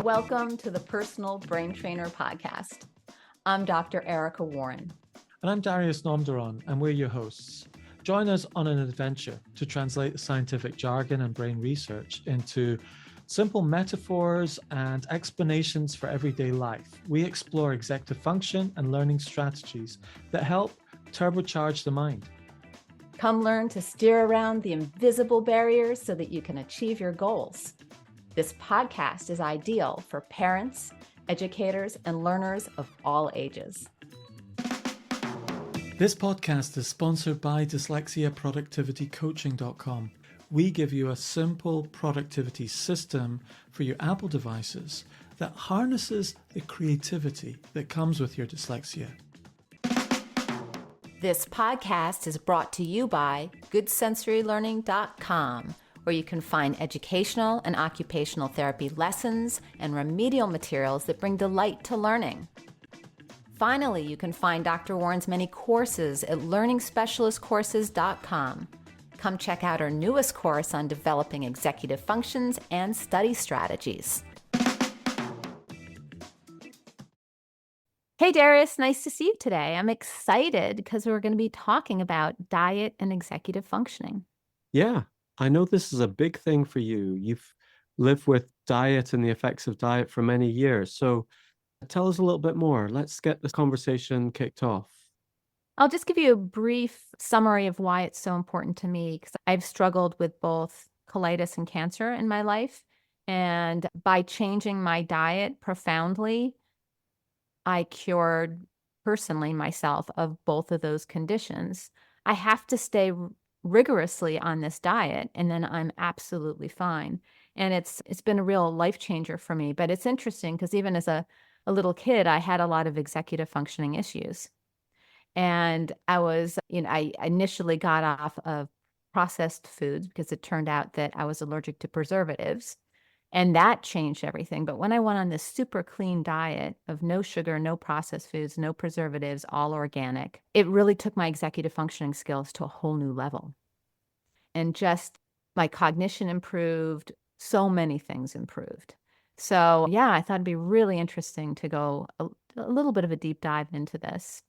Welcome to the Personal Brain Trainer Podcast. I'm Dr. Erica Warren. And I'm Darius Namdaran, and we're your hosts. Join us on an adventure to translate the scientific jargon and brain research into simple metaphors and explanations for everyday life. We explore executive function and learning strategies that help turbocharge the mind. Come learn to steer around the invisible barriers so that you can achieve your goals. This podcast is ideal for parents, educators, and learners of all ages. This podcast is sponsored by dyslexiaproductivitycoaching.com. We give you a simple productivity system for your Apple devices that harnesses the creativity that comes with your dyslexia. This podcast is brought to you by GoodSensoryLearning.com, where you can find educational and occupational therapy lessons and remedial materials that bring delight to learning. Finally, you can find Dr. Warren's many courses at LearningSpecialistCourses.com. Come check out our newest course on developing executive functions and study strategies. Hey Darius, nice to see you today. I'm excited because we're going to be talking about diet and executive functioning. Yeah, I know this is a big thing for you. You've lived with diet and the effects of diet for many years. So tell us a little bit more. Let's get this conversation kicked off. I'll just give you a brief summary of why it's so important to me, because I've struggled with both colitis and cancer in my life. And by changing my diet profoundly, I cured personally myself of both of those conditions. I have to stay rigorously on this diet, and then I'm absolutely fine. And it's been a real life changer for me. But it's interesting because even as a little kid, I had a lot of executive functioning issues. And I initially got off of processed foods because it turned out that I was allergic to preservatives. And that changed everything. But when I went on this super clean diet of no sugar, no processed foods, no preservatives, all organic, it really took my executive functioning skills to a whole new level. And just my cognition improved, so many things improved. So yeah, I thought it'd be really interesting to go a little bit of a deep dive into this.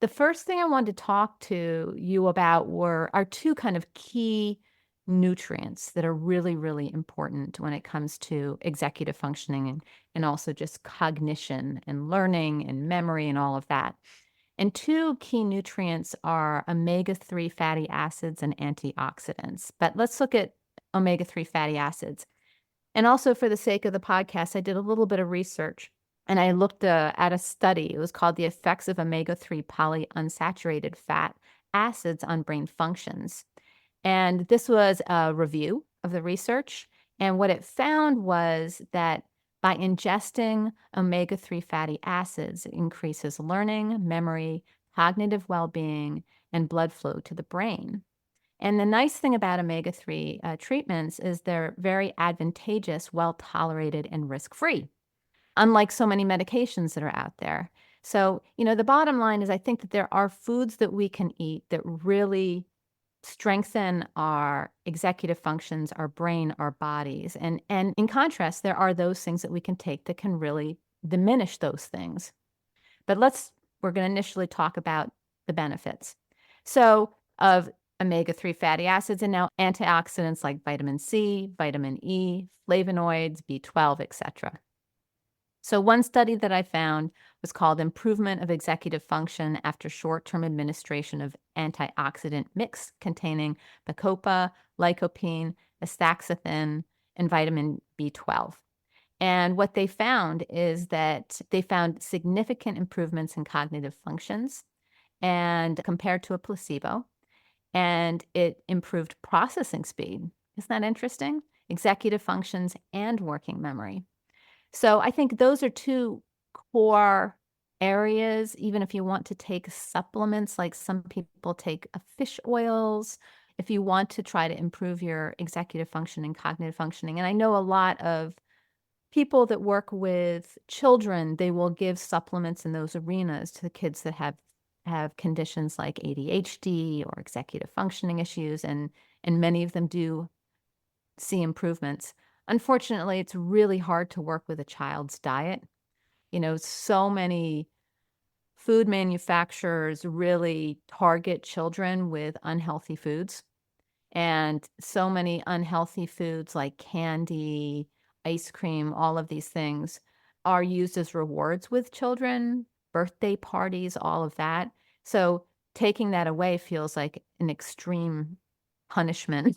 The first thing I wanted to talk to you about were our two kind of key nutrients that are really, really important when it comes to executive functioning and also just cognition and learning and memory and all of that. And two key nutrients are omega-3 fatty acids and antioxidants. But let's look at omega-3 fatty acids. And also for the sake of the podcast, I did a little bit of research and I looked at a study. It was called The Effects of Omega-3 Polyunsaturated Fat Acids on Brain Functions. And this was a review of the research. And what it found was that by ingesting omega-3 fatty acids, it increases learning, memory, cognitive well-being, and blood flow to the brain. And the nice thing about omega-3 treatments is they're very advantageous, well-tolerated, and risk-free, unlike so many medications that are out there. So, the bottom line is I think that there are foods that we can eat that really strengthen our executive functions, our brain, our bodies. And in contrast, there are those things that we can take that can really diminish those things. But we're going to initially talk about the benefits. So of omega-3 fatty acids and now antioxidants like vitamin C, vitamin E, flavonoids, B12, etc. So one study that I found was called Improvement of Executive Function After Short-Term Administration of Antioxidant Mix containing bacopa, lycopene, astaxanthin, and vitamin B12. And what they found is that they found significant improvements in cognitive functions and compared to a placebo, and it improved processing speed. Isn't that interesting? Executive functions and working memory. So I think those are two core areas, even if you want to take supplements, like some people take fish oils, if you want to try to improve your executive function and cognitive functioning. And I know a lot of people that work with children, they will give supplements in those arenas to the kids that have conditions like ADHD or executive functioning issues, and many of them do see improvements. Unfortunately, it's really hard to work with a child's diet. So many food manufacturers really target children with unhealthy foods. And so many unhealthy foods like candy, ice cream, all of these things are used as rewards with children, birthday parties, all of that. So taking that away feels like an extreme punishment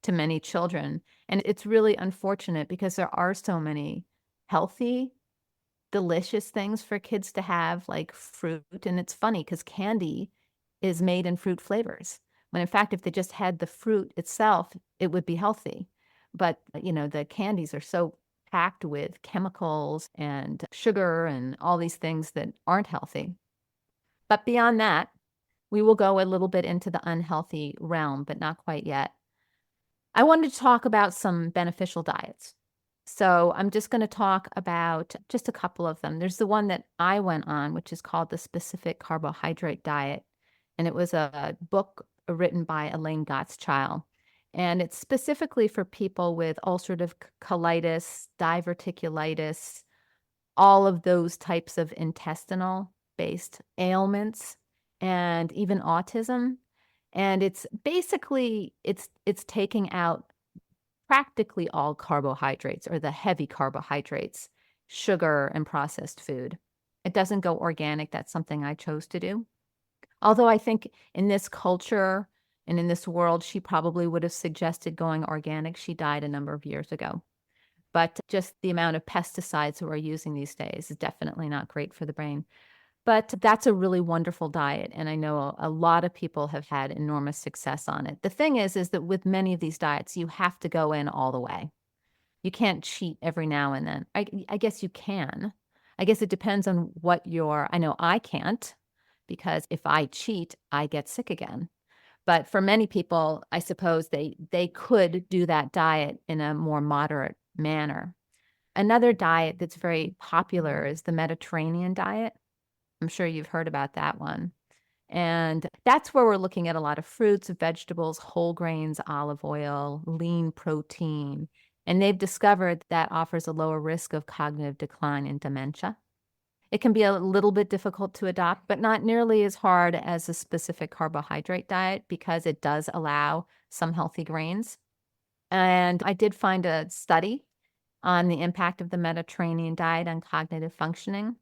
to many children. And it's really unfortunate because there are so many healthy, delicious things for kids to have, like fruit. And it's funny because candy is made in fruit flavors. When in fact, if they just had the fruit itself, it would be healthy. But, the candies are so packed with chemicals and sugar and all these things that aren't healthy. But beyond that, we will go a little bit into the unhealthy realm, but not quite yet. I wanted to talk about some beneficial diets. So I'm just going to talk about just a couple of them. There's the one that I went on, which is called the Specific Carbohydrate Diet. And it was a book written by Elaine Gottschall. And it's specifically for people with ulcerative colitis, diverticulitis, all of those types of intestinal-based ailments, and even autism. And it's basically, it's taking out practically all carbohydrates or the heavy carbohydrates, sugar, and processed food. It doesn't go organic. That's something I chose to do. Although I think in this culture and in this world, she probably would have suggested going organic. She died a number of years ago. But just the amount of pesticides that we're using these days is definitely not great for the brain. But that's a really wonderful diet, and I know a lot of people have had enormous success on it. The thing is that with many of these diets, you have to go in all the way. You can't cheat every now and then. I guess you can. I guess it depends on what I know I can't, because if I cheat, I get sick again. But for many people, I suppose they could do that diet in a more moderate manner. Another diet that's very popular is the Mediterranean diet. I'm sure you've heard about that one. And that's where we're looking at a lot of fruits, vegetables, whole grains, olive oil, lean protein. And they've discovered that offers a lower risk of cognitive decline and dementia. It can be a little bit difficult to adopt, but not nearly as hard as a specific carbohydrate diet because it does allow some healthy grains. And I did find a study on the impact of the Mediterranean diet on cognitive functioning.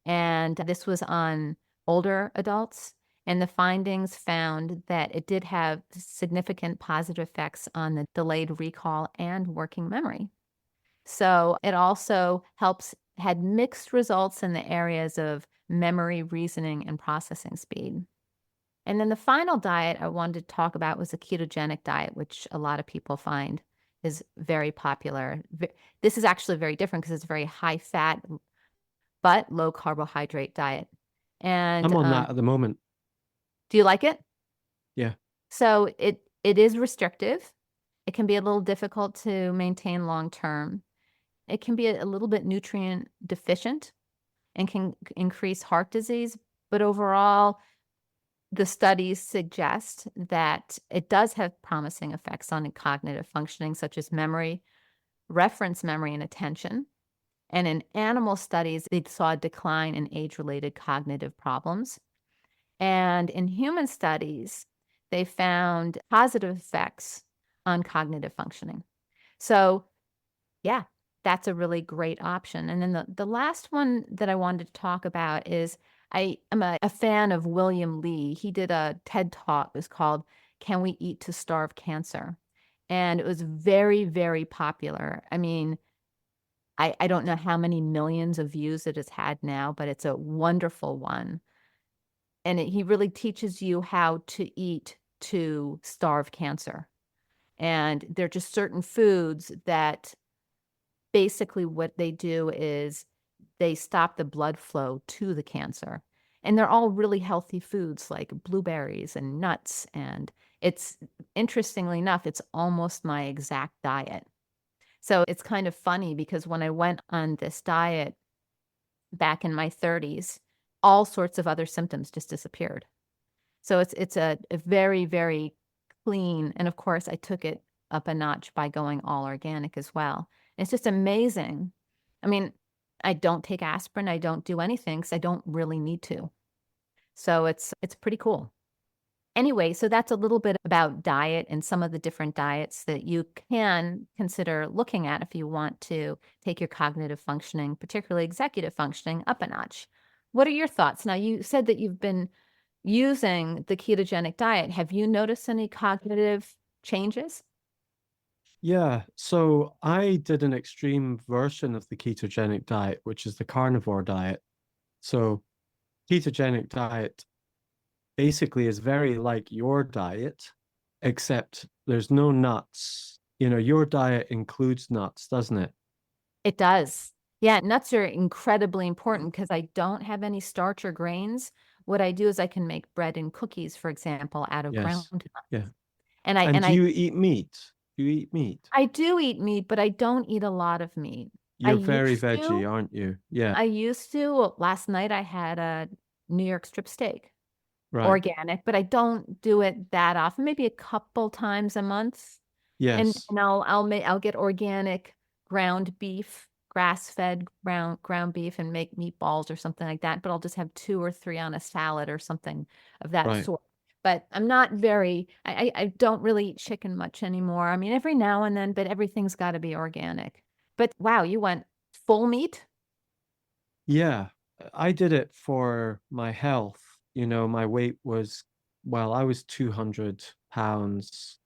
And this was on older adults. And the findings found that it did have significant positive effects on the delayed recall and working memory. So it also had mixed results in the areas of memory, reasoning, and processing speed. And then the final diet I wanted to talk about was the ketogenic diet, which a lot of people find is very popular. This is actually very different because it's a very high fat but low carbohydrate diet. And I'm on that at the moment. do you like it? Yeah. So it is restrictive. It can be a little difficult to maintain long term. It can be a little bit nutrient deficient and can increase heart disease. But overall, the studies suggest that it does have promising effects on cognitive functioning, such as memory, reference memory, and attention. And in animal studies, they saw a decline in age-related cognitive problems. And in human studies, they found positive effects on cognitive functioning. So, yeah, that's a really great option. And then the last one that I wanted to talk about is I am a fan of William Li. He did a TED Talk. It was called Can We Eat to Starve Cancer? And it was very, very popular. I mean, I don't know how many millions of views it has had now, but it's a wonderful one. And he really teaches you how to eat to starve cancer. And they're just certain foods that basically what they do is they stop the blood flow to the cancer. And they're all really healthy foods like blueberries and nuts. And it's interestingly enough, it's almost my exact diet. So it's kind of funny because when I went on this diet back in my 30s, all sorts of other symptoms just disappeared. So it's a very, very clean, and of course I took it up a notch by going all organic as well. It's just amazing. I mean, I don't take aspirin. I don't do anything because I don't really need to. So it's pretty cool. Anyway, so that's a little bit about diet and some of the different diets that you can consider looking at if you want to take your cognitive functioning, particularly executive functioning, up a notch. What are your thoughts? Now, you said that you've been using the ketogenic diet. Have you noticed any cognitive changes? Yeah, so I did an extreme version of the ketogenic diet, which is the carnivore diet. So ketogenic diet basically is very like your diet, except there's no nuts. You know, your diet includes nuts, doesn't it? It does. Yeah, nuts are incredibly important because I don't have any starch or grains. What I do is I can make bread and cookies, for example, out of ground Yes. nuts. Yeah. And And do you eat meat? Do you eat meat? I do eat meat, but I don't eat a lot of meat. I You're very used veggie, to. aren't you? Yeah, I used to. Well, last night I had a New York strip steak, right. organic, but I don't do it that often, maybe a couple times a month. And Yes, I'll get organic ground beef, grass-fed ground beef and make meatballs or something like that, but I'll just have 2 or 3 on a salad or something of that right. sort. But I'm not very I don't really eat chicken much anymore. I mean, every now and then, but everything's gotta be organic. But wow, you went full meat? Yeah, I did it for my health. You know, my weight was, well, I was 200 pounds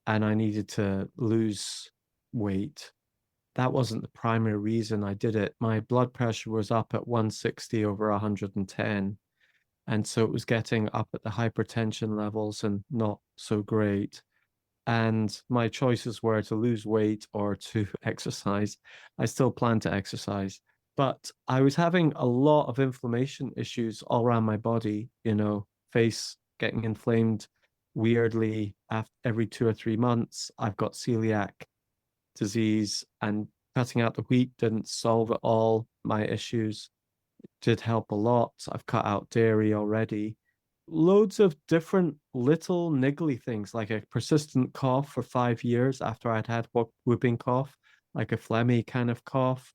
and I needed to lose weight. That wasn't the primary reason I did it. My blood pressure was up at 160 over 110. And so it was getting up at the hypertension levels and not so great. And my choices were to lose weight or to exercise. I still plan to exercise, but I was having a lot of inflammation issues all around my body, you know, face getting inflamed weirdly after every 2 or 3 months. I've got celiac disease, and cutting out the wheat didn't solve at all my issues. Did help a lot. I've cut out dairy already. Loads of different little niggly things, like a persistent cough for 5 years after I'd had whooping cough, like a phlegmy kind of cough,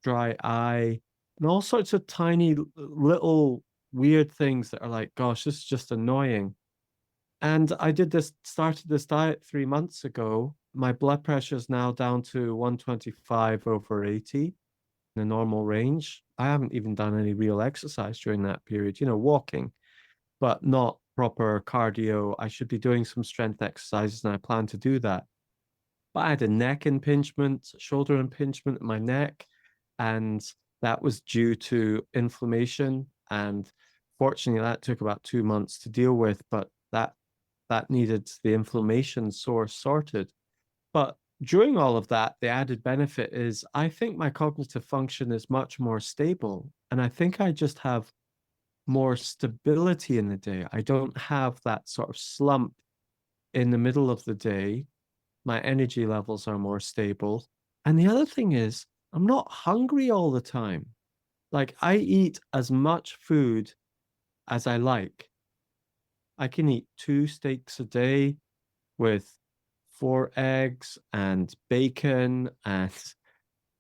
dry eye, and all sorts of tiny little weird things that are like, gosh, this is just annoying. And started this diet 3 months ago. My blood pressure is now down to 125 over 80 in the normal range. I haven't even done any real exercise during that period, you know, walking, but not proper cardio. I should be doing some strength exercises, and I plan to do that. But I had a neck impingement, shoulder impingement in my neck, and that was due to inflammation. And fortunately, that took about 2 months to deal with, but that needed the inflammation source sorted. But during all of that, the added benefit is I think my cognitive function is much more stable. And I think I just have more stability in the day. I don't have that sort of slump in the middle of the day. My energy levels are more stable. And the other thing is, I'm not hungry all the time. Like, I eat as much food as I like. I can eat 2 steaks a day with 4 eggs and bacon and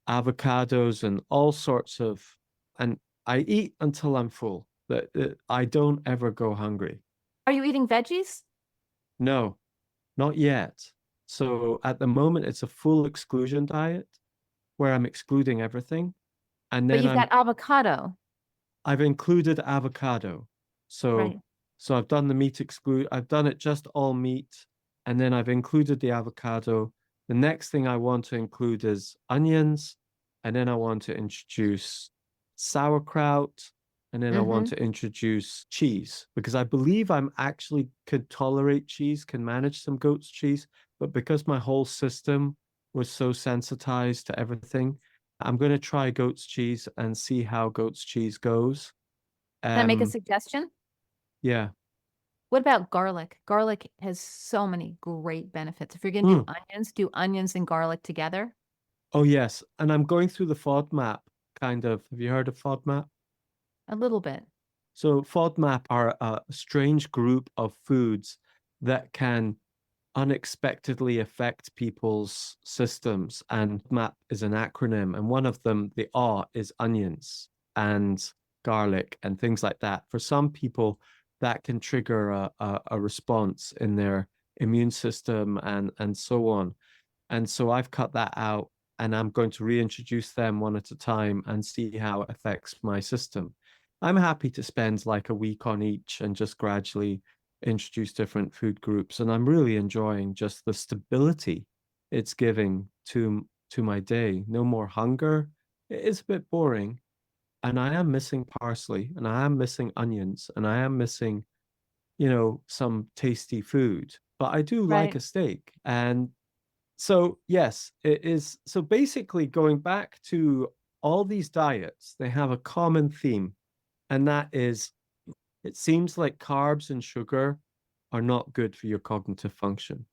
avocados and all sorts of, and I eat until I'm full. That I don't ever go hungry. Are you eating veggies? No, not yet. So at the moment, it's a full exclusion diet where I'm excluding everything. And But then you've got avocado, I've included avocado. So, right? so I've done the meat exclude, I've done it just all meat. And then I've included the avocado. The next thing I want to include is onions. And then I want to introduce sauerkraut. And then I want Mhm. to introduce cheese because I believe I'm actually could tolerate cheese, can manage some goat's cheese. But because my whole system was so sensitized to everything, I'm going to try goat's cheese and see how goat's cheese goes. Can I make a Um, suggestion? yeah. What about garlic? Garlic has so many great benefits. If you're gonna Mm. do onions and garlic together. Oh, yes. And I'm going through the FODMAP kind of. Have you heard of FODMAP? A little bit. So FODMAP are a strange group of foods that can unexpectedly affect people's systems. And MAP is an acronym, and one of them, the R, is onions and garlic and things like that. For some people, that can trigger a response in their immune system and so on. And so I've cut that out, and I'm going to reintroduce them one at a time and see how it affects my system. I'm happy to spend like a week on each and just gradually introduce different food groups. And I'm really enjoying just the stability it's giving to my day. No more hunger. It is a bit boring. And I am missing parsley, and I am missing onions, and I am missing, some tasty food. But I do like Right. a steak. And so, yes, it is. So basically, going back to all these diets, they have a common theme, and that is it seems like carbs and sugar are not good for your cognitive function.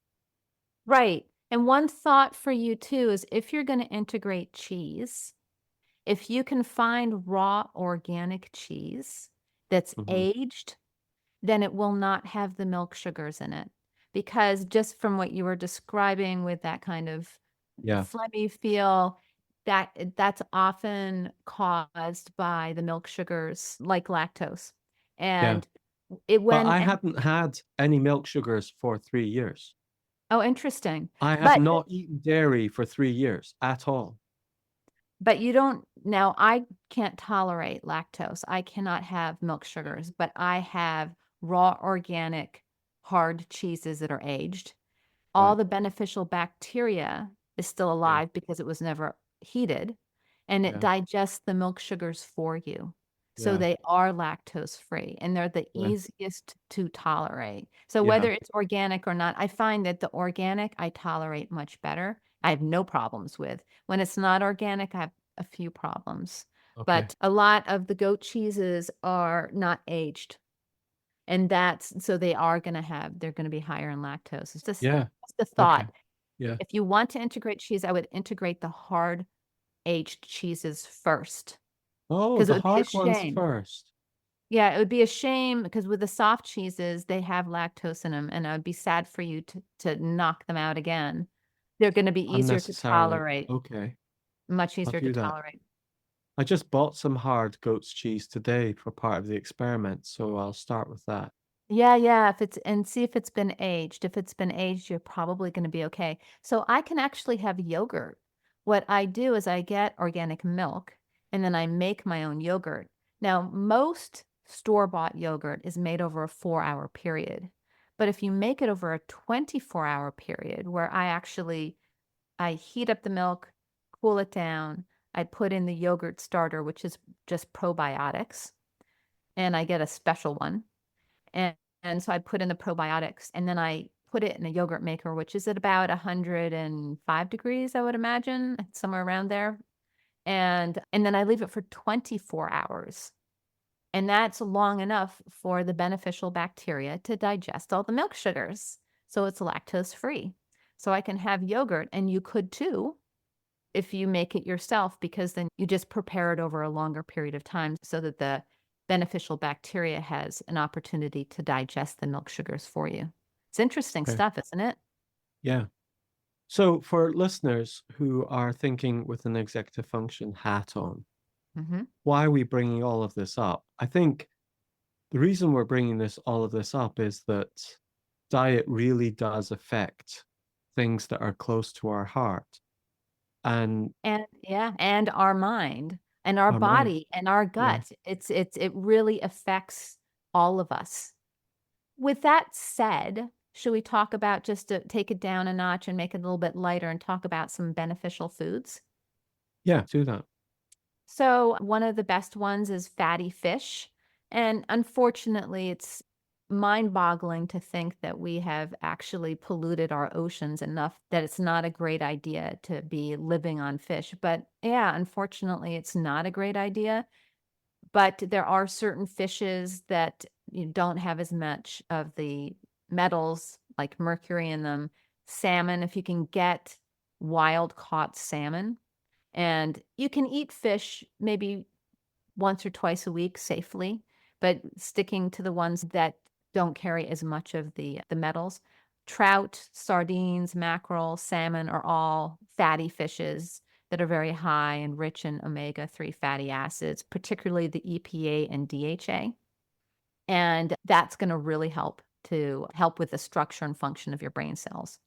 Right. And one thought for you too is if you're going to integrate cheese, if you can find raw organic cheese that's Mhm. aged, then it will not have the milk sugars in it. Because just from what you were describing with that kind of Yeah, phlegmy feel, that's often caused by the milk sugars like lactose. yeah. And it But when I and hadn't had any milk sugars for 3 years. oh, interesting. I have But not eaten dairy for 3 years at all. But you don't now I can't tolerate lactose. I cannot have milk sugars, but I have raw organic hard cheeses that are aged. All Right. the beneficial bacteria is still Yeah. alive because it was never heated, and it Yeah. digests the milk sugars for you. So Yeah. they are lactose free, and they're the Yeah. easiest to tolerate. So Yeah. whether it's organic or not, I find that the organic I tolerate much better. I have no problems with. When it's not organic, I have a few problems. Okay. But a lot of the goat cheeses are not aged. And that's so they're gonna be higher in lactose. It's Yeah. just a Okay. thought. Yeah. If you want to integrate cheese, I would integrate the hard aged cheeses first, Oh, because it the would be a hard ones shame. first. Yeah, it would be a shame because with the soft cheeses, they have lactose in them, and I'd be sad for you to knock them out again. They're gonna be easier to Unnecessarily. tolerate, Okay. much I'll easier to do that. tolerate. I just bought some hard goat's cheese today for part of the experiment, so I'll start with that. Yeah, yeah, if it's and see if it's been aged. If it's been aged, you're probably gonna be okay. So I can actually have yogurt. What I do is I get organic milk and then I make my own yogurt. Now, most store-bought yogurt is made over a 4-hour period. But if you make it over a 24-hour period where I heat up the milk, cool it down, I put in the yogurt starter, which is just probiotics, and I get a special one. And and so I put in the probiotics, and then I put it in a yogurt maker, which is at about 105 degrees, I would imagine, somewhere around there. And then I leave it for 24 hours. And that's long enough for the beneficial bacteria to digest all the milk sugars. So it's lactose free. So I can have yogurt, and you could too if you make it yourself, because then you just prepare it over a longer period of time so that the beneficial bacteria has an opportunity to digest the milk sugars for you. It's interesting Okay. stuff, isn't it? Yeah. So for listeners who are thinking with an executive function hat on, Mhm. why are we bringing all of this up? I think the reason we're bringing all of this up is that diet really does affect things that are close to our heart and And yeah, and our mind and our our mind. body and our Yeah. gut. It really affects all of us. With that said, should we talk about just to take it down a notch and make it a little bit lighter and talk about some beneficial foods? Yeah. Do that. So, one of the best ones is fatty fish. And unfortunately, it's mind boggling to think that we have actually polluted our oceans enough that it's not a great idea to be living on fish. But yeah, unfortunately, it's not a great idea. But there are certain fishes that you don't have as much of the metals like mercury in them. Salmon, if you can get wild caught salmon, and you can eat fish maybe once or twice a week safely, but sticking to the ones that don't carry as much of the metals. Trout, sardines, mackerel, salmon are all fatty fishes that are very high and rich in omega-3 fatty acids, particularly the EPA and DHA. And that's going to really help with the structure and function of your brain cells.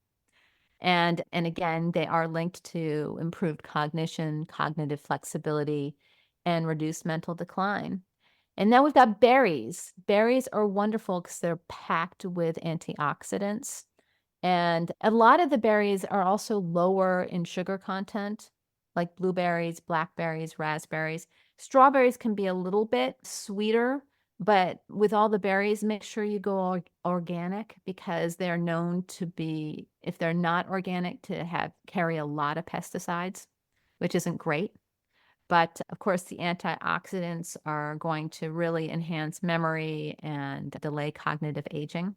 And again, they are linked to improved cognition, cognitive flexibility, and reduced mental decline. And then we've got berries. Berries are wonderful because they're packed with antioxidants. And a lot of the berries are also lower in sugar content, like blueberries, blackberries, raspberries. Strawberries can be a little bit sweeter, but with all the berries, make sure you go organic because they're known to be, if they're not organic, to carry a lot of pesticides, which isn't great. But of course, the antioxidants are going to really enhance memory and delay cognitive aging.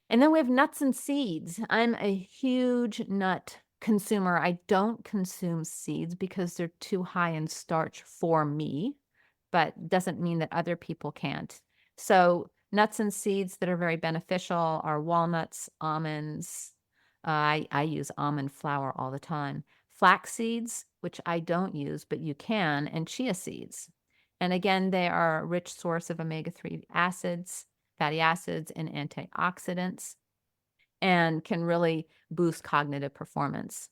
And then we have nuts and seeds. I'm a huge nut consumer. I don't consume seeds because they're too high in starch for me, but doesn't mean that other people can't. So nuts and seeds that are very beneficial are walnuts, almonds. I use almond flour all the time. Flax seeds, which I don't use, but you can, and chia seeds. And again, they are a rich source of omega-3 acids, fatty acids, and antioxidants, and can really boost cognitive performance.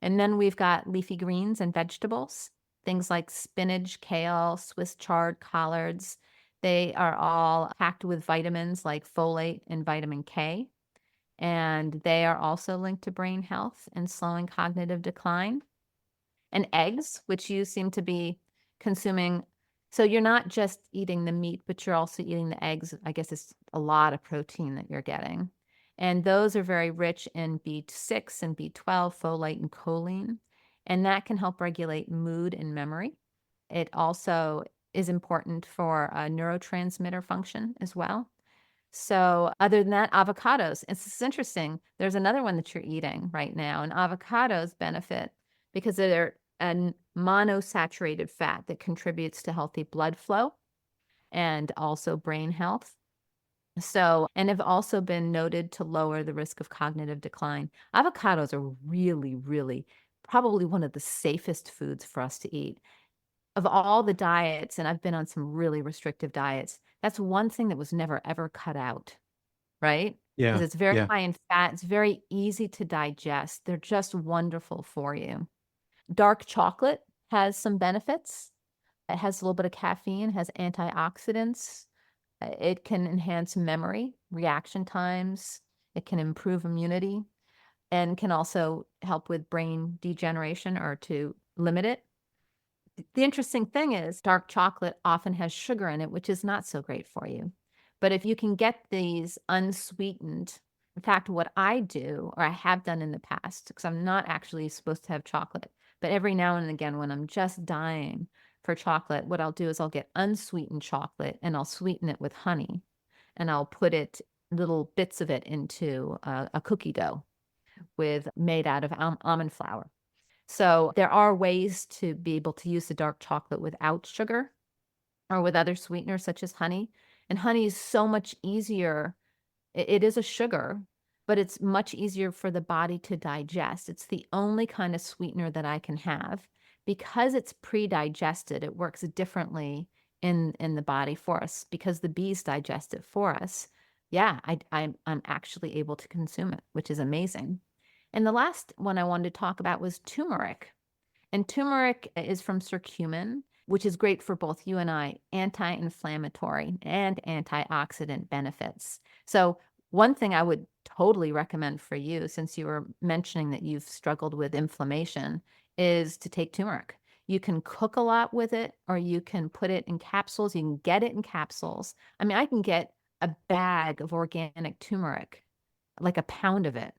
And then we've got leafy greens and vegetables, things like spinach, kale, Swiss chard, collards. They are all packed with vitamins like folate and vitamin K. And they are also linked to brain health and slowing cognitive decline. And eggs, which you seem to be consuming. So you're not just eating the meat, but you're also eating the eggs. I guess it's a lot of protein that you're getting. And those are very rich in B6 and B12, folate, and choline. And that can help regulate mood and memory. It also is important for neurotransmitter function as well. So other than that, avocados. It's interesting. There's another one that you're eating right now, and avocados benefit because they're a monosaturated fat that contributes to healthy blood flow and also brain health. So, and have also been noted to lower the risk of cognitive decline. Avocados are really, really probably one of the safest foods for us to eat. Of all the diets, and I've been on some really restrictive diets, that's one thing that was never, ever cut out, right? Because Yeah. it's very Yeah. high in fat. It's very easy to digest. They're just wonderful for you. Dark chocolate has some benefits. It has a little bit of caffeine, has antioxidants. It can enhance memory, reaction times. It can improve immunity and can also help with brain degeneration or to limit it. The interesting thing is dark chocolate often has sugar in it, which is not so great for you. But if you can get these unsweetened, in fact, what I do, or I have done in the past, because I'm not actually supposed to have chocolate, but every now and again, when I'm just dying for chocolate, what I'll do is I'll get unsweetened chocolate and I'll sweeten it with honey and I'll put little bits of it into a cookie dough made out of almond flour. So there are ways to be able to use the dark chocolate without sugar or with other sweeteners such as honey. And honey is so much easier. It is a sugar, but it's much easier for the body to digest. It's the only kind of sweetener that I can have. Because it's pre-digested, it works differently in the body for us because the bees digest it for us. Yeah, I'm actually able to consume it, which is amazing. And the last one I wanted to talk about was turmeric. And turmeric is from curcumin, which is great for both you and I, anti-inflammatory and antioxidant benefits. So one thing I would totally recommend for you, since you were mentioning that you've struggled with inflammation, is to take turmeric. You can cook a lot with it, or you can put it in capsules. You can get it in capsules. I mean, I can get a bag of organic turmeric, like a pound of it,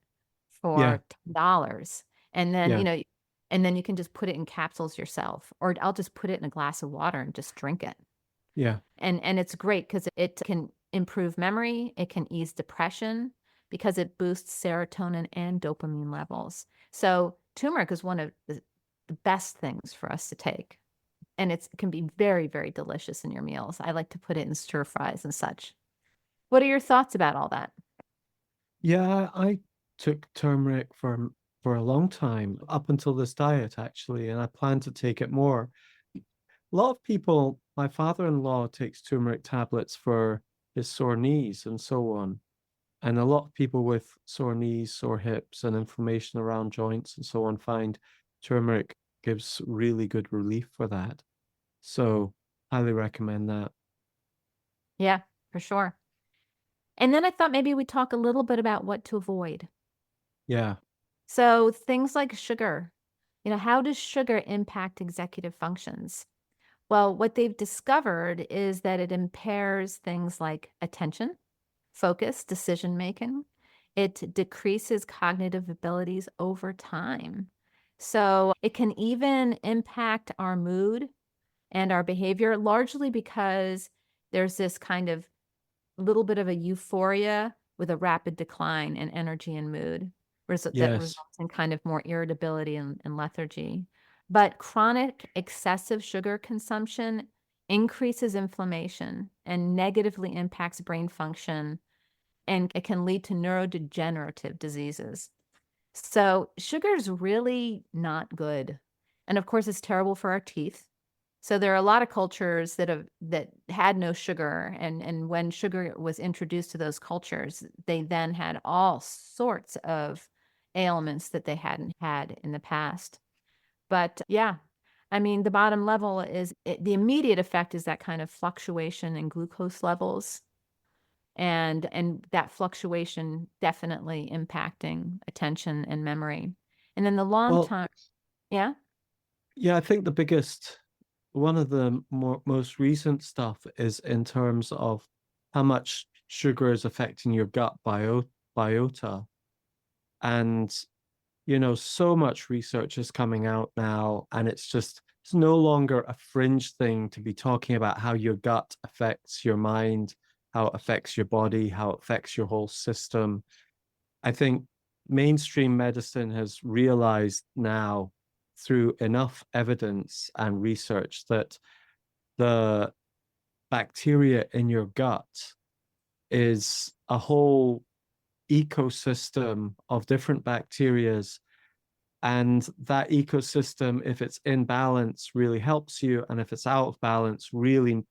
Yeah. for $10. And then, Yeah. and then you can just put it in capsules yourself, or I'll just put it in a glass of water and just drink it. Yeah. And it's great because it can improve memory. It can ease depression because it boosts serotonin and dopamine levels. So turmeric is one of the best things for us to take. And it can be very, very delicious in your meals. I like to put it in stir fries and such. What are your thoughts about all that? Yeah, I took turmeric for a long time, up until this diet actually, and I plan to take it more. A lot of people, my father-in-law takes turmeric tablets for his sore knees and so on. And a lot of people with sore knees, sore hips, and inflammation around joints and so on find turmeric gives really good relief for that. So, highly recommend that. Yeah, for sure. And then I thought maybe we'd talk a little bit about what to avoid. Yeah. So things like sugar. How does sugar impact executive functions? Well, what they've discovered is that it impairs things like attention, focus, decision making. It decreases cognitive abilities over time. So it can even impact our mood and our behavior, largely because there's this kind of little bit of a euphoria with a rapid decline in energy and mood. That Yes. results in kind of more irritability and lethargy. But chronic excessive sugar consumption increases inflammation and negatively impacts brain function, and it can lead to neurodegenerative diseases. So sugar is really not good. And of course, it's terrible for our teeth. So there are a lot of cultures that had no sugar, and when sugar was introduced to those cultures, they then had all sorts of ailments that they hadn't had in the past. But yeah, I mean, the bottom level is the immediate effect is that kind of fluctuation in glucose levels, and that fluctuation definitely impacting attention and memory. And then the long Well, term, yeah, yeah, I think the biggest, one of the most recent stuff is in terms of how much sugar is affecting your gut biota. And, so much research is coming out now, and it's no longer a fringe thing to be talking about how your gut affects your mind, how it affects your body, how it affects your whole system. I think mainstream medicine has realized now through enough evidence and research that the bacteria in your gut is a whole ecosystem of different bacterias. And that ecosystem, if it's in balance, really helps you. And if it's out of balance, really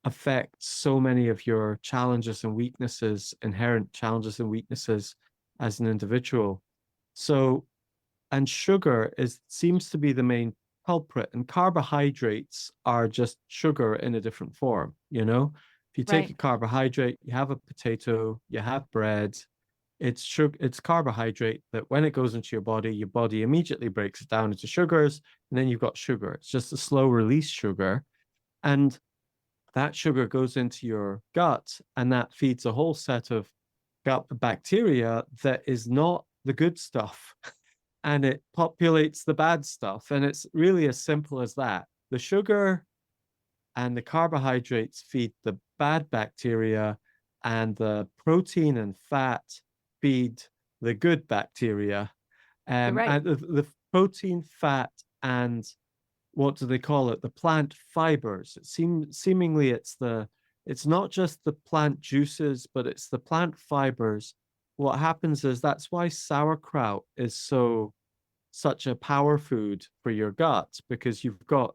affects so many of your challenges and weaknesses, inherent challenges and weaknesses as an individual. So, and sugar seems to be the main culprit, and carbohydrates are just sugar in a different form. If you take right, a carbohydrate, you have a potato, you have bread, it's sugar, it's carbohydrate that when it goes into your body immediately breaks it down into sugars, and then you've got sugar. It's just a slow release sugar. And that sugar goes into your gut, and that feeds a whole set of gut bacteria that is not the good stuff. And it populates the bad stuff. And it's really as simple as that. The sugar and the carbohydrates feed the bad bacteria, and the protein and fat feed the good bacteria. you're right. And the protein, fat, and what do they call it? The plant fibers. Seemingly it's not just the plant juices, but it's the plant fibers. What happens is that's why sauerkraut is such a power food for your gut, because you've got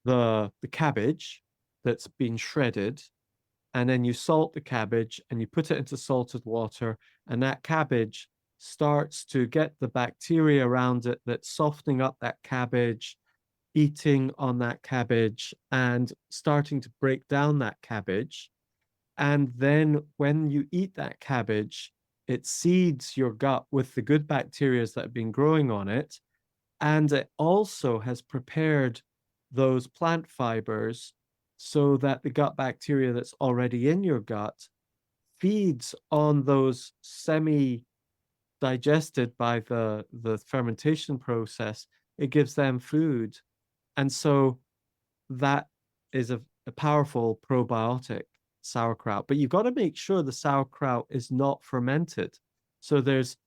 the cabbage that's been shredded, and then you salt the cabbage and you put it into salted water, and that cabbage starts to get the bacteria around it that's softening up that cabbage, eating on that cabbage and starting to break down that cabbage. And then when you eat that cabbage, it seeds your gut with the good bacteria that have been growing on it. And it also has prepared those plant fibers so that the gut bacteria that's already in your gut feeds on those semi digested by the fermentation process. It gives them food. And so that is a powerful probiotic, sauerkraut. But you've got to make sure the sauerkraut is not fermented. So there's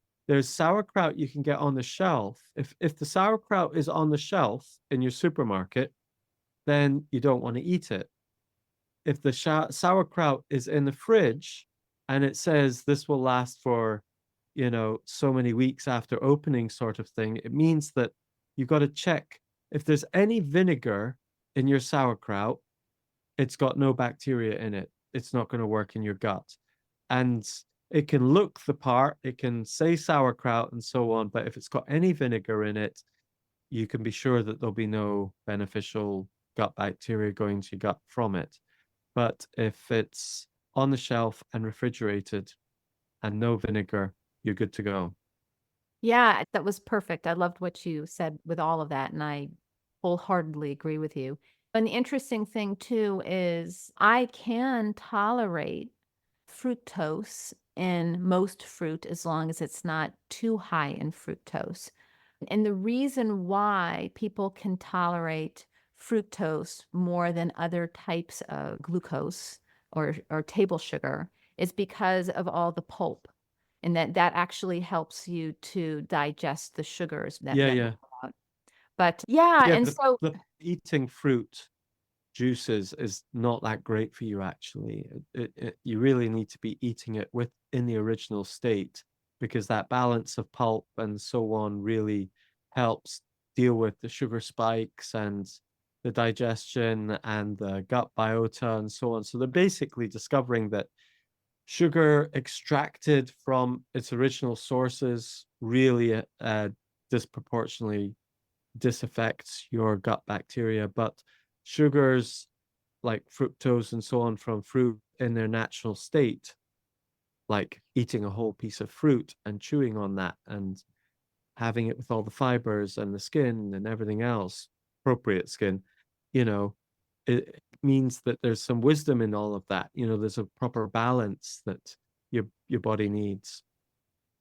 sauerkraut you can get on the shelf. If the sauerkraut is on the shelf in your supermarket, then you don't want to eat it. If the sauerkraut is in the fridge and it says this will last for so many weeks after opening sort of thing, it means that you've got to check if there's any vinegar in your sauerkraut, it's got no bacteria in it. It's not going to work in your gut. And it can look the part, it can say sauerkraut and so on, but if it's got any vinegar in it, you can be sure that there'll be no beneficial gut bacteria going to your gut from it. But if it's on the shelf and refrigerated and no vinegar, you're good to go. Yeah, that was perfect. I loved what you said with all of that, and I wholeheartedly agree with you. And the interesting thing too is I can tolerate fructose in most fruit as long as it's not too high in fructose. And the reason why people can tolerate fructose more than other types of glucose or table sugar is because of all the pulp. And that actually helps you to digest the sugars that Yeah. come out. But yeah, Yeah, and but so eating fruit juices is not that great for you, actually. You really need to be eating it in the original state, because that balance of pulp and so on really helps deal with the sugar spikes and the digestion and the gut biota and so on. So they're basically discovering that sugar extracted from its original sources really disproportionately disaffects your gut bacteria, but sugars like fructose and so on from fruit in their natural state, like eating a whole piece of fruit and chewing on that and having it with all the fibers and the skin and everything else, appropriate skin, you know, it means that there's some wisdom in all of that. There's a proper balance that your body needs.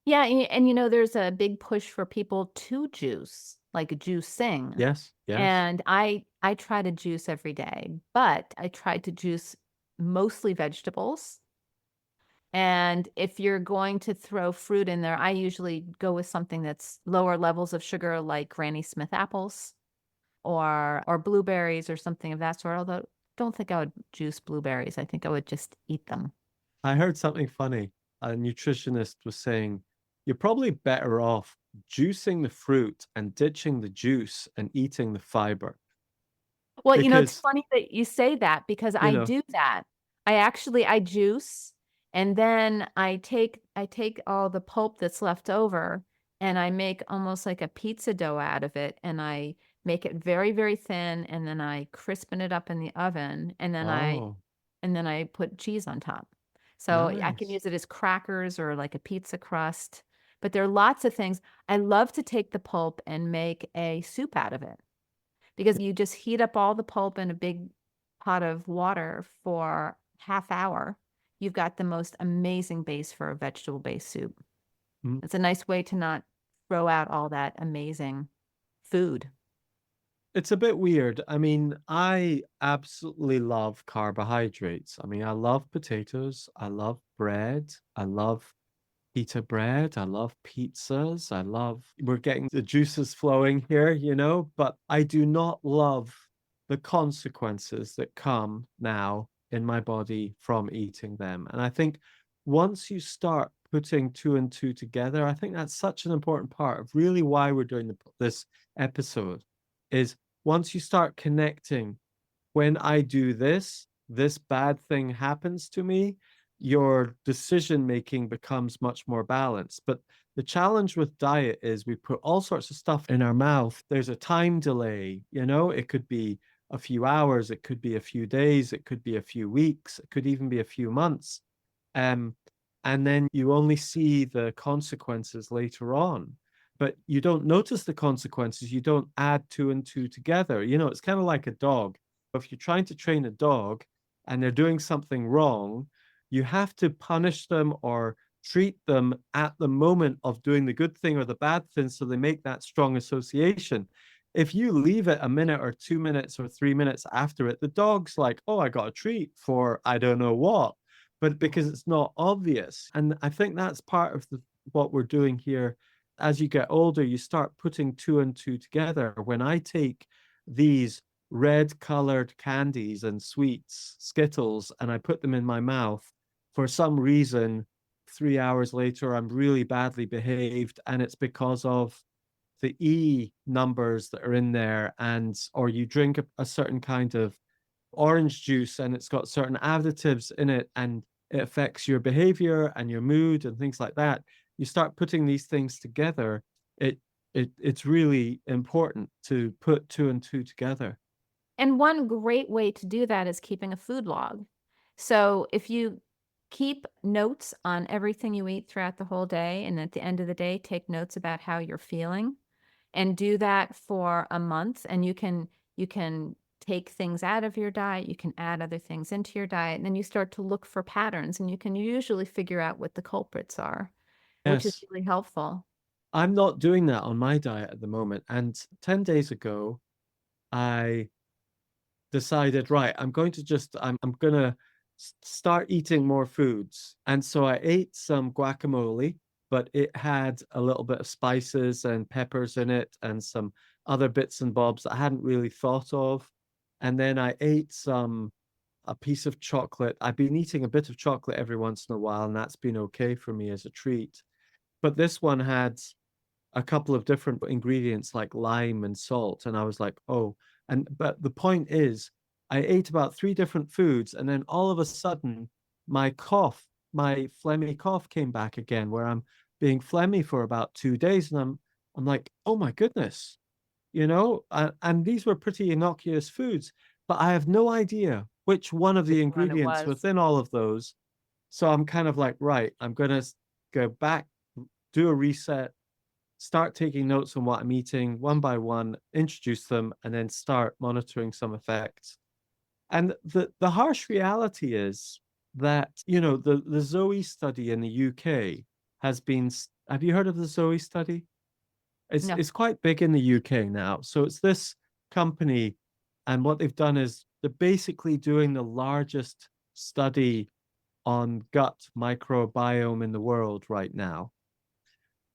yeah, and there's a big push for people to juice, like juicing. Yes. And I try to juice every day, but I try to juice mostly vegetables. And if you're going to throw fruit in there, I usually go with something that's lower levels of sugar, like Granny Smith apples or blueberries or something of that sort. Although I don't think I would juice blueberries. I think I would just eat them. I heard something funny. A nutritionist was saying you're probably better off juicing the fruit and ditching the juice and eating the fiber. Well, it's Because, funny that you say that because you I know, do that. I juice and then I take all the pulp that's left over and I make almost like a pizza dough out of it and I make it very, very thin and then I crispen it up in the oven and then I oh, and then I put cheese on top. So I can nice. use it as crackers or like a pizza crust. But there are lots of things. I love to take the pulp and make a soup out of it because you just heat up all the pulp in a big pot of water for half hour. You've got the most amazing base for a vegetable-based soup. Mm. It's a nice way to not throw out all that amazing food. It's a bit weird. I mean, I absolutely love carbohydrates. I mean, I love potatoes. I love bread. I love pita bread. I love pizzas. We're getting the juices flowing here, but I do not love the consequences that come now in my body from eating them. And I think once you start putting two and two together, I think that's such an important part of really why we're doing this episode is once you start connecting, when I do this bad thing happens to me, your decision making becomes much more balanced. But the challenge with diet is we put all sorts of stuff in our mouth. There's a time delay, it could be a few hours, it could be a few days, it could be a few weeks, it could even be a few months. Um, and then you only see the consequences later on. But you don't notice the consequences. You don't add two and two together. It's kind of like a dog. If you're trying to train a dog and they're doing something wrong, you have to punish them or treat them at the moment of doing the good thing or the bad thing so they make that strong association. If you leave it a minute or 2 minutes or 3 minutes after it, the dog's like, oh, I got a treat for I don't know what, but because it's not obvious. And I think that's part of what we're doing here. As you get older, you start putting two and two together. When I take these red colored candies and sweets, Skittles, and I put them in my mouth, for some reason, 3 hours later, I'm really badly behaved, and it's because of the E numbers that are in there, and or you drink a certain kind of orange juice and it's got certain additives in it, and it affects your behavior and your mood and things like that. You start putting these things together, it's really important to put two and two together. And one great way to do that is keeping a food log. So if you keep notes on everything you eat throughout the whole day, and at the end of the day, take notes about how you're feeling, and do that for a month, and you can take things out of your diet, you can add other things into your diet, and then you start to look for patterns, and you can usually figure out what the culprits are, which is Yes, really helpful. I'm not doing that on my diet at the moment. And 10 days ago, I decided, right, I'm gonna start eating more foods. And so I ate some guacamole, but it had a little bit of spices and peppers in it and some other bits and bobs that I hadn't really thought of. And then I ate a piece of chocolate. I've been eating a bit of chocolate every once in a while, and that's been okay for me as a treat. But this one had a couple of different ingredients like lime and salt, and I was like, oh. And but the point is, I ate about three different foods, and then all of a sudden my my phlegmy cough came back again, where I'm being phlegmy for about 2 days, and I'm like, oh my goodness, and these were pretty innocuous foods, but I have no idea which one of Which the one it ingredients was. within all of those. So I'm kind of like, right, I'm gonna go back, do a reset, start taking notes on what I'm eating one by one, introduce them, and then start monitoring some effects. And the harsh reality is that, the Zoe study in the UK has been, have you heard of the Zoe study? No. It's quite big in the UK now. So it's this company, and what they've done is they're basically doing the largest study on gut microbiome in the world right now.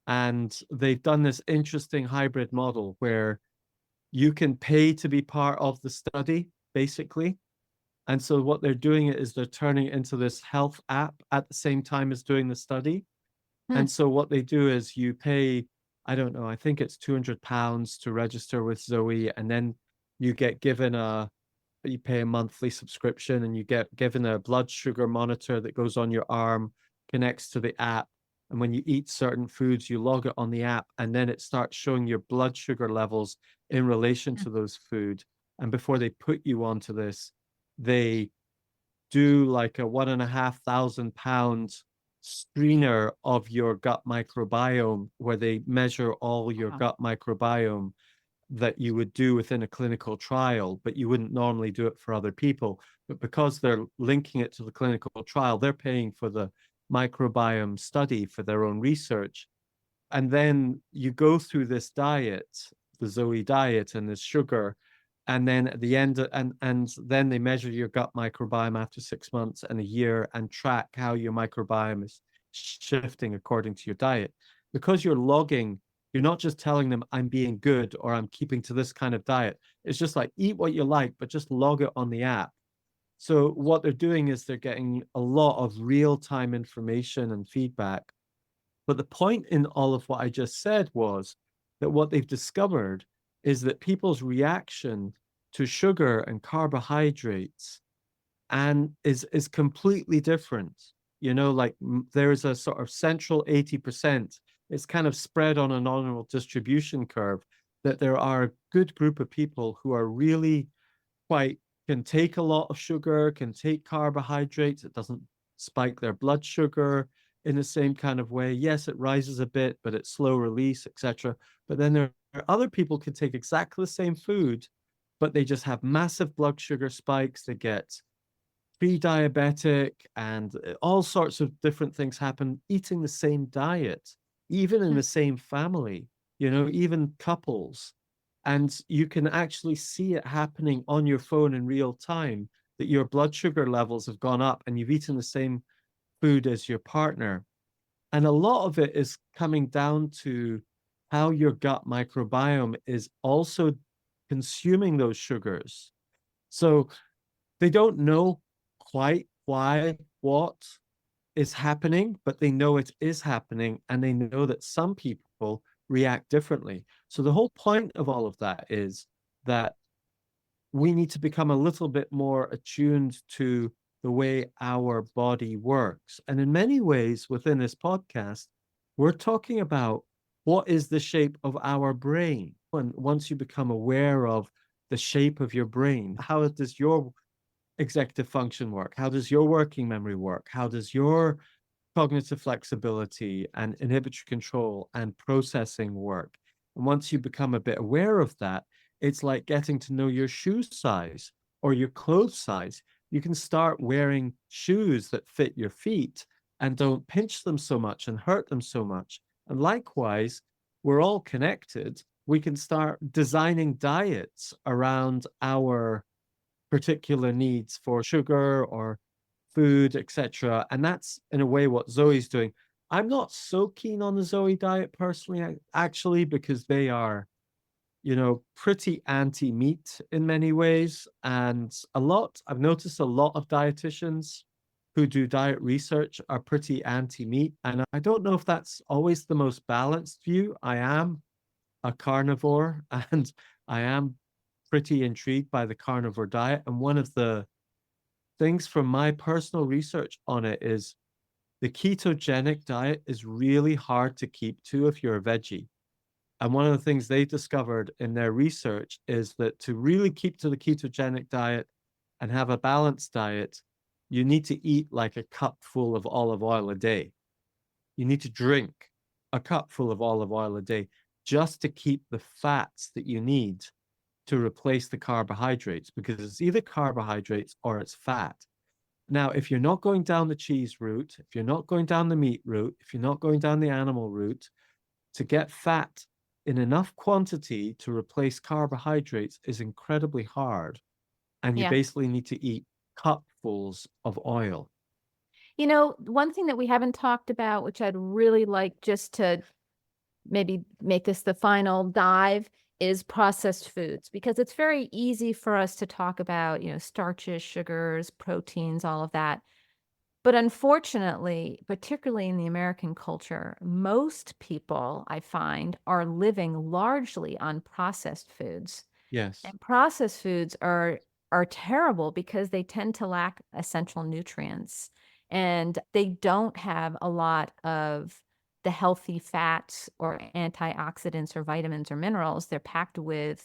And they've done this interesting hybrid model where you can pay to be part of the study, basically. And so what they're doing is they're turning it into this health app at the same time as doing the study. Hmm. And so what they do is you pay, I don't know, I think it's £200 to register with Zoe, and then you get given you pay a monthly subscription, and you get given a blood sugar monitor that goes on your arm, connects to the app. And when you eat certain foods, you log it on the app, and then it starts showing your blood sugar levels in relation Hmm. to those food. And before they put you onto this, they do like a £1,500 screener of your gut microbiome, where they measure all your Wow. gut microbiome that you would do within a clinical trial, but you wouldn't normally do it for other people. But because they're linking it to the clinical trial, they're paying for the microbiome study for their own research. And then you go through this diet, the Zoe diet, and this sugar. And then at the end, and then they measure your gut microbiome after 6 months and a year, and track how your microbiome is shifting according to your diet. Because you're logging, you're not just telling them I'm being good or I'm keeping to this kind of diet. It's just like eat what you like, but just log it on the app. So what they're doing is they're getting a lot of real-time information and feedback. But the point in all of what I just said was that what they've discovered is that people's reaction to sugar and carbohydrates and is completely different. Like there's a sort of central 80%. It's kind of spread on a normal distribution curve, that there are a good group of people who are really quite, can take a lot of sugar, can take carbohydrates. It doesn't spike their blood sugar in the same kind of way. Yes, it rises a bit, but it's slow release, etc. But then there are other people who can take exactly the same food, but they just have massive blood sugar spikes. They get pre-diabetic, and all sorts of different things happen eating the same diet, even in Hmm. the same family, even couples. And you can actually see it happening on your phone in real time, that your blood sugar levels have gone up and you've eaten the same food as your partner. And a lot of it is coming down to how your gut microbiome is also consuming those sugars. So they don't know quite why, what, is happening, but they know it is happening, and they know that some people react differently. So the whole point of all of that is that we need to become a little bit more attuned to the way our body works. And in many ways, within this podcast, we're talking about what is the shape of our brain. And once you become aware of the shape of your brain, how does your executive function work? How does your working memory work? How does your cognitive flexibility and inhibitory control and processing work? And once you become a bit aware of that, it's like getting to know your shoe size or your clothes size. You can start wearing shoes that fit your feet and don't pinch them so much and hurt them so much. And likewise, we're all connected. We can start designing diets around our particular needs for sugar or food, etc. And that's in a way what Zoe's doing. I'm not so keen on the Zoe diet personally, actually, because they are, pretty anti-meat in many ways. And I've noticed a lot of dietitians who do diet research are pretty anti-meat. And I don't know if that's always the most balanced view. I am a carnivore and I am pretty intrigued by the carnivore diet. And one of the things from my personal research on it is the ketogenic diet is really hard to keep to if you're a veggie. And one of the things they discovered in their research is that to really keep to the ketogenic diet and have a balanced diet, you need to eat like a cup full of olive oil a day. You need to drink a cup full of olive oil a day just to keep the fats that you need to replace the carbohydrates, because it's either carbohydrates or it's fat. Now, if you're not going down the cheese route, if you're not going down the meat route, if you're not going down the animal route, to get fat in enough quantity to replace carbohydrates is incredibly hard. And you Yeah. basically need to eat cupfuls of oil. One thing that we haven't talked about, which I'd really like just to maybe make this the final dive, is processed foods, because it's very easy for us to talk about, starches, sugars, proteins, all of that. But unfortunately, particularly in the American culture, most people I find are living largely on processed foods. Yes. And processed foods are terrible because they tend to lack essential nutrients, and they don't have a lot of the healthy fats or antioxidants or vitamins or minerals. They're packed with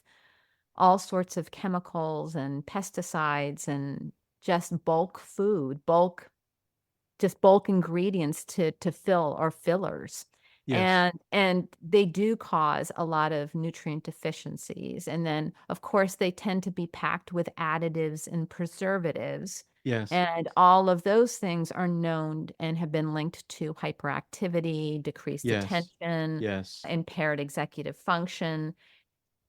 all sorts of chemicals and pesticides and just bulk food, bulk ingredients to fill, or fillers. Yes. And they do cause a lot of nutrient deficiencies. And then, of course, they tend to be packed with additives and preservatives. Yes. And all of those things are known and have been linked to hyperactivity, decreased Yes. attention, Yes. impaired executive function.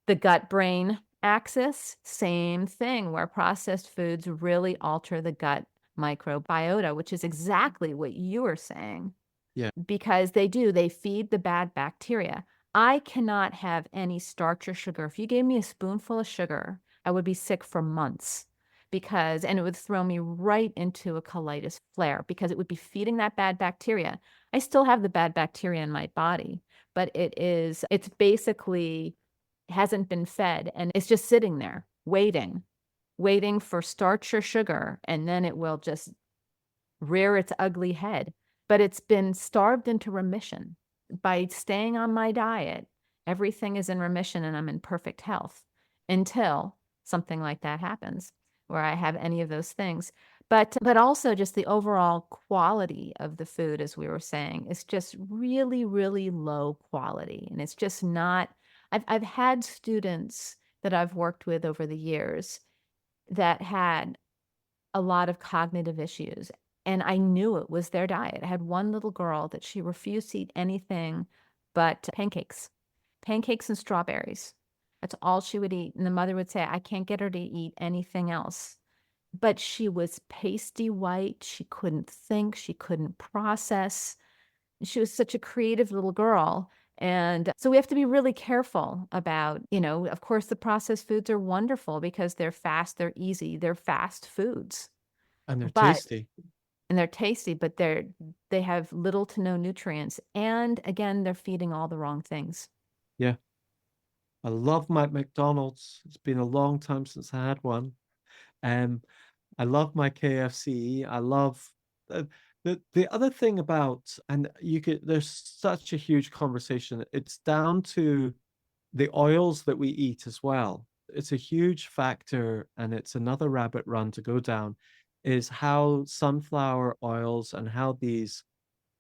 The gut-brain axis, same thing, where processed foods really alter the gut microbiota, which is exactly what you were saying. Yeah. Because they feed the bad bacteria. I cannot have any starch or sugar. If you gave me a spoonful of sugar, I would be sick for months, and it would throw me right into a colitis flare, because it would be feeding that bad bacteria. I still have the bad bacteria in my body, but it's basically hasn't been fed, and it's just sitting there waiting for starch or sugar, and then it will just rear its ugly head. But it's been starved into remission. By staying on my diet, everything is in remission and I'm in perfect health until something like that happens, where I have any of those things. But also just the overall quality of the food, as we were saying, is just really, really low quality. And it's just not, I've had students that I've worked with over the years that had a lot of cognitive issues, and I knew it was their diet. I had one little girl that she refused to eat anything but pancakes and strawberries. That's all she would eat. And the mother would say, I can't get her to eat anything else. But she was pasty white. She couldn't think. She couldn't process. She was such a creative little girl. And so we have to be really careful about, of course, the processed foods are wonderful because they're fast, they're easy, they're fast foods. And they're But tasty. and they're tasty, but they have little to no nutrients. And again, they're feeding all the wrong things. Yeah. I love my McDonald's. It's been a long time since I had one. Um, I love my KFC. I love the other thing about, and there's such a huge conversation. It's down to the oils that we eat as well. It's a huge factor, and it's another rabbit run to go down, is how sunflower oils and how these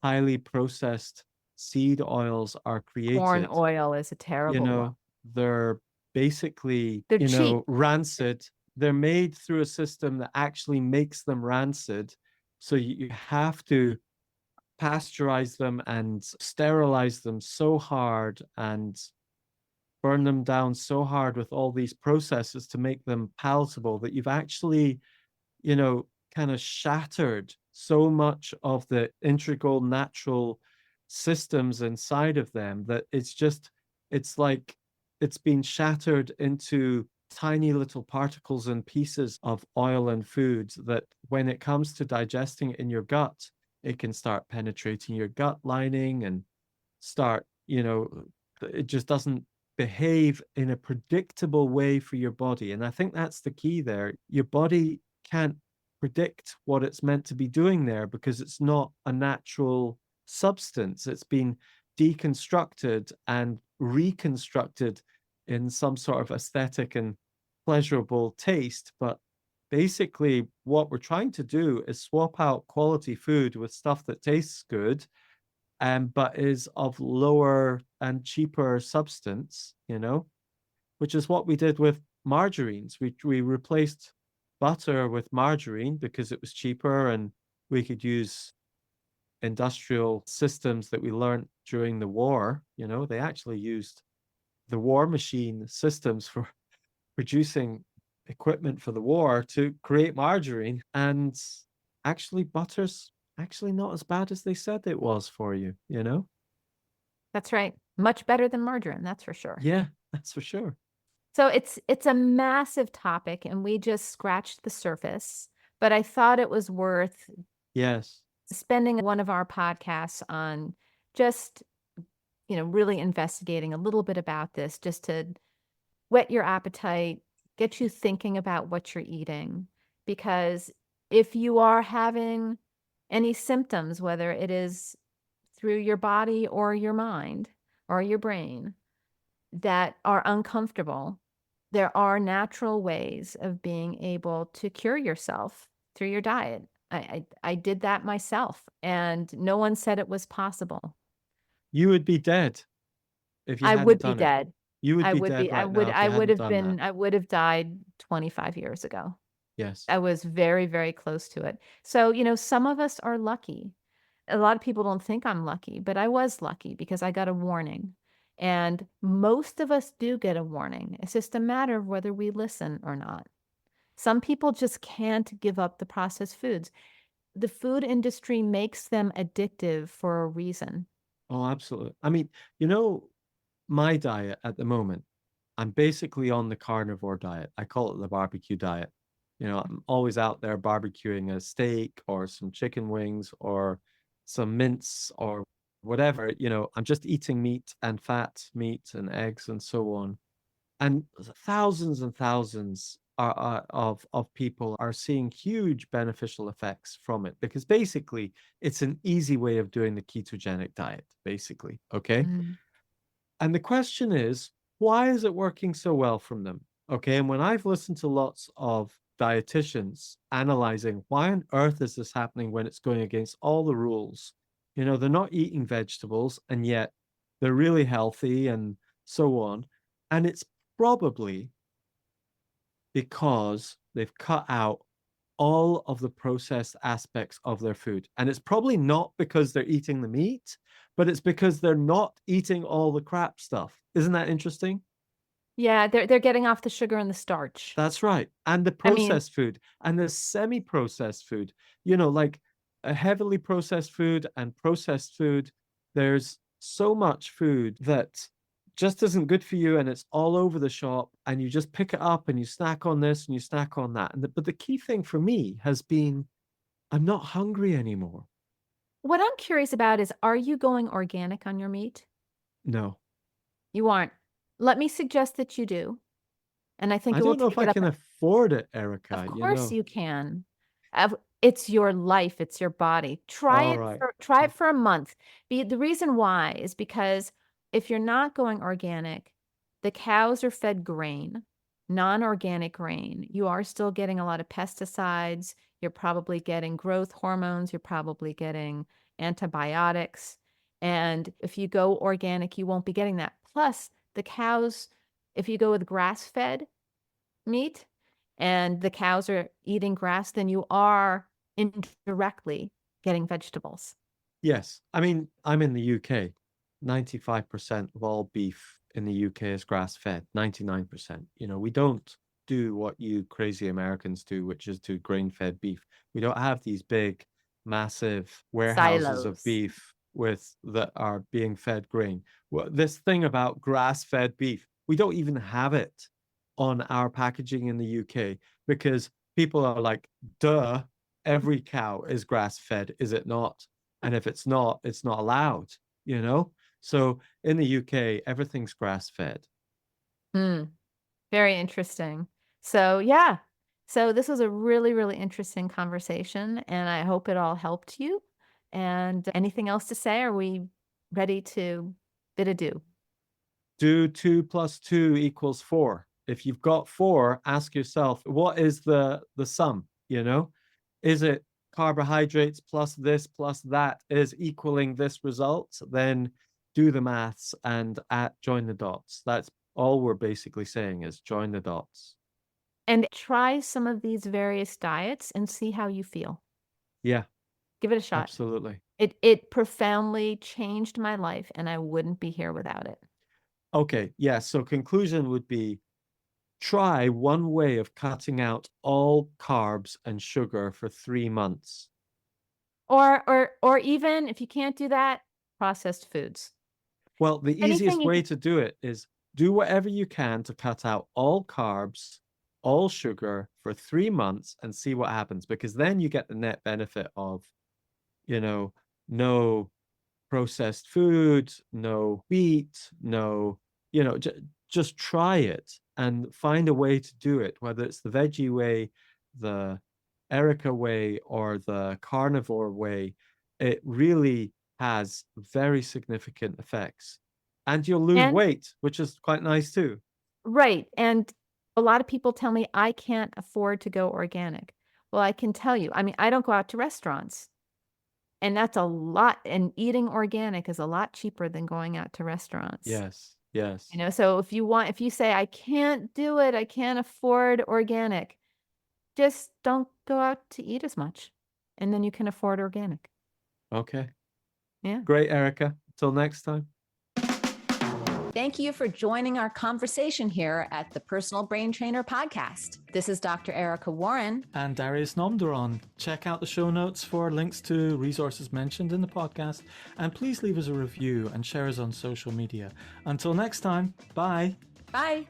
highly processed seed oils are Corn created. oil is a You terrible one. know, they're basically, They're cheap. rancid. They're made through a system that actually makes them rancid. So you have to pasteurize them and sterilize them so hard and burn them down so hard with all these processes to make them palatable that you've actually, kind of shattered so much of the integral natural systems inside of them that it's like it's been shattered into tiny little particles and pieces of oil and foods that when it comes to digesting it in your gut, it can start penetrating your gut lining and start, it just doesn't behave in a predictable way for your body. And I think that's the key there. Your body can't predict what it's meant to be doing there because it's not a natural substance. It's been deconstructed and reconstructed in some sort of aesthetic and pleasurable taste. But basically, what we're trying to do is swap out quality food with stuff that tastes good, but is of lower and cheaper substance, which is what we did with margarines. We replaced butter with margarine because it was cheaper and we could use industrial systems that we learned during the war. They actually used the war machine systems for producing equipment for the war to create margarine. And actually, butter's actually not as bad as they said it was for you, That's right. Much better than margarine, that's for sure. Yeah, that's for sure. So it's a massive topic, and we just scratched the surface, but I thought it was worth Yes. spending one of our podcasts on just, really investigating a little bit about this, just to whet your appetite, get you thinking about what you're eating. Because if you are having any symptoms, whether it is through your body or your mind or your brain, that are uncomfortable, there are natural ways of being able to cure yourself through your diet. I did that myself, and no one said it was possible. You would be dead if you I hadn't would be done it. dead. You would I be would dead be. I right would. now if I you would hadn't have done been. that. I would have died 25 years ago. Yes. I was very, very close to it. So, some of us are lucky. A lot of people don't think I'm lucky, but I was lucky because I got a warning. And most of us do get a warning. It's just a matter of whether we listen or not. Some people just can't give up the processed foods. The food industry makes them addictive for a reason. Oh, absolutely. I mean, my diet at the moment, I'm basically on the carnivore diet. I call it the barbecue diet. I'm always out there barbecuing a steak or some chicken wings or some mince or whatever. I'm just eating meat and fat meat and eggs and so on. And thousands and thousands of people are seeing huge beneficial effects from it because basically it's an easy way of doing the ketogenic diet, basically. Okay. Mm. And the question is, why is it working so well from them? Okay. And when I've listened to lots of dietitians analyzing why on earth is this happening when it's going against all the rules, they're not eating vegetables and yet they're really healthy and so on. And it's probably because they've cut out all of the processed aspects of their food. And it's probably not because they're eating the meat, but it's because they're not eating all the crap stuff. Isn't that interesting? Yeah, they're getting off the sugar and the starch. That's right. And the I mean, processed food and the semi-processed food, like a heavily processed food and processed food. There's so much food that just isn't good for you and it's all over the shop and you just pick it up and you snack on this and you snack on that. But the key thing for me has been I'm not hungry anymore. What I'm curious about is, are you going organic on your meat? No. You aren't. Let me suggest that you do, and I think I it will don't know if take I it up. can afford it, Of Erica, you course know. you can. It's your life, it's your body. All right. Try it for a month. The reason why is because if you're not going organic, the cows are fed grain, non-organic grain. You are still getting a lot of pesticides. You're probably getting growth hormones. You're probably getting antibiotics. And if you go organic, you won't be getting that. Plus, the cows, if you go with grass-fed meat and the cows are eating grass, then you are indirectly getting vegetables. Yes. I mean, I'm in the UK. 95% of all beef in the UK is grass-fed. 99%. You know, we don't do what you crazy Americans do, which is do grain-fed beef. We don't have these big, massive warehouses of Silos. beef with that are being fed grain. Well, this thing about grass-fed beef, we don't even have it on our packaging in the UK because people are like, duh, every cow is grass-fed, is it not? And if it's not allowed, you know? So in the UK, everything's grass-fed. Hmm. Very interesting. So, yeah. So this was a really, really interesting conversation, and I hope it all helped you. And anything else to say? Are we ready to bid adieu? Do 2 plus 2 equals 4. If you've got 4, ask yourself, what is the sum, you know? Is it carbohydrates plus this plus that is equaling this result? Then do the maths and join the dots. That's all we're basically saying is join the dots. And try some of these various diets and see how you feel. Yeah, Give it a shot. absolutely. It profoundly changed my life, and I wouldn't be here without it. Okay, yeah. So conclusion would be try one way of cutting out all carbs and sugar for 3 months. Or even if you can't do that, processed foods. Well, the Anything easiest you way can. to do it is do whatever you can to cut out all carbs, all sugar for 3 months and see what happens, because then you get the net benefit of, you know, no processed food, no wheat, no, just try it and find a way to do it, whether it's the veggie way, the Erica way, or the carnivore way. It really has very significant effects. And you'll lose And weight, which is quite nice too. right, and a lot of people tell me I can't afford to go organic. Well, I can tell you, I mean, I don't go out to restaurants, and that's a lot, and eating organic is a lot cheaper than going out to restaurants. Yes, yes. So if you say, "I can't do it, I can't afford organic," just don't go out to eat as much, and then you can afford organic. Okay. Yeah. Great, Erica. Till next time. Thank you for joining our conversation here at the Personal Brain Trainer Podcast. This is Dr. Erica Warren. And Darius Namdaran. Check out the show notes for links to resources mentioned in the podcast. And please leave us a review and share us on social media. Until next time, bye. Bye.